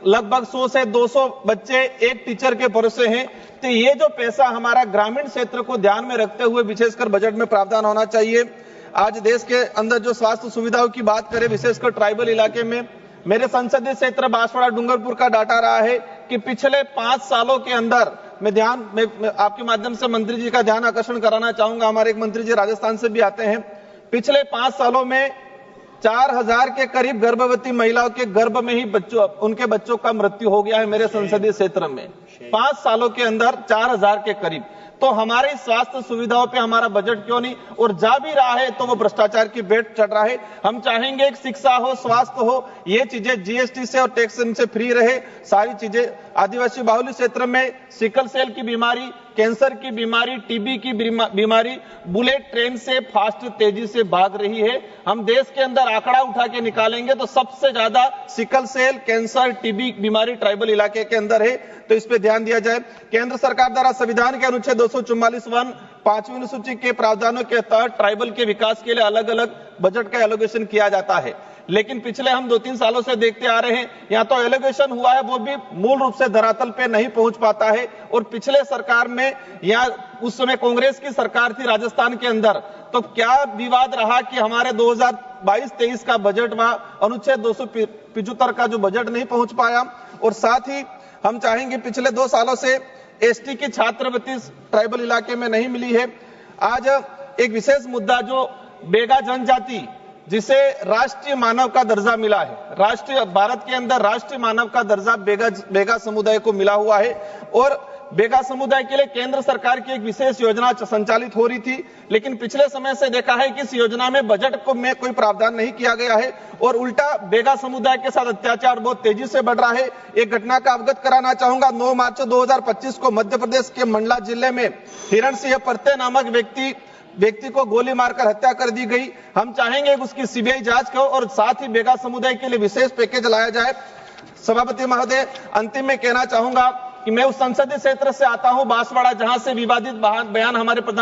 लगभग 100 से 200 बच्चे एक टीचर के भरोसे हैं। तो ये जो पैसा हमारा ग्रामीण क्षेत्र को ध्यान में रखते हुए विशेषकर बजट में प्रावधान होना चाहिए। आज देश के अंदर जो स्वास्थ्य सुविधाओं की बात करें, विशेषकर ट्राइबल इलाके में, मेरे संसदीय क्षेत्र बांसवाड़ा डूंगरपुर का डाटा रहा है कि पिछले 5 सालों के अंदर मैं आपके माध्यम से मंत्री जी का ध्यान आकर्षण कराना चाहूंगा। हमारे एक मंत्री जी राजस्थान से भी आते हैं। पिछले 5 सालों में 4000 के करीब गर्भवती महिलाओं के गर्भ में ही उनके बच्चों का मृत्यु हो गया है मेरे संसदीय क्षेत्र में। 5 सालों के अंदर 4000 के करीब। तो हमारी स्वास्थ्य सुविधाओं पे हमारा बजट क्यों नहीं, और जा भी रहा है तो वो भ्रष्टाचार की भेंट चढ़ रहा है। हम चाहेंगे कि शिक्षा हो, स्वास्थ्य हो, ये चीजें जीएसटी से और टैक्स से फ्री रहे। सारी चीजें आदिवासी बाहुल्य क्षेत्र में सिकल सेल की बीमारी, कैंसर की बीमारी, टीबी की बीमारी बुलेट ट्रेन से फास्ट तेजी से भाग रही है। हम देश के अंदर आंकड़ा उठा के निकालेंगे तो सबसे ज्यादा सिकल सेल, कैंसर, टीबी बीमारी ट्राइबल इलाके के अंदर है। तो इस पे ध्यान दिया जाए। केंद्र सरकार द्वारा संविधान के अनुच्छेद 244(1) 5वीं अनुसूची के प्रावधानों के तहत ट्राइबल के विकास के लिए अलग अलग बजट का एलोकेशन किया जाता है। लेकिन पिछले हम 2-3 सालों से देखते आ रहे हैं, यहाँ तो एलोकेशन हुआ है वो भी मूल रूप से धरातल पे नहीं पहुंच पाता है। और पिछले सरकार में, यहाँ उस समय कांग्रेस की सरकार थी राजस्थान के अंदर, तो क्या विवाद रहा कि हमारे 2022-23 का बजट व अनुच्छेद 275 का जो बजट नहीं पहुंच पाया। और साथ ही हम चाहेंगे, पिछले 2 सालों से एसटी की छात्रवृत्ति ट्राइबल इलाके में नहीं मिली है। आज एक विशेष मुद्दा जो बेगा जनजाति, जिसे राष्ट्रीय मानव का दर्जा मिला है, भारत के अंदर राष्ट्रीय मानव का दर्जा बेगा समुदाय को मिला हुआ है। और बेगा समुदाय के लिए केंद्र सरकार की एक विशेष योजना संचालित हो रही थी, लेकिन पिछले समय से देखा है कि इस योजना में बजट में कोई प्रावधान नहीं किया गया है और उल्टा बेगा समुदाय के साथ अत्याचार बहुत तेजी से बढ़ रहा है। एक घटना का अवगत कराना चाहूंगा। 9 मार्च 2025 को मध्य प्रदेश के मंडला जिले में हिरण सिंह पर्ते नामक व्यक्ति को गोली मारकर हत्या कर दी गई। हम चाहेंगे उसकी सीबीआई जांच हो और साथ ही बेगा समुदाय के लिए विशेष पैकेज लाया जाए। सभापति महोदय, अंतिम में कहना चाहूंगा कि मैं उस संसदीय क्षेत्र से आता हूं बांसवाड़ा, जहां से विवादित बयान हमारे प्रधान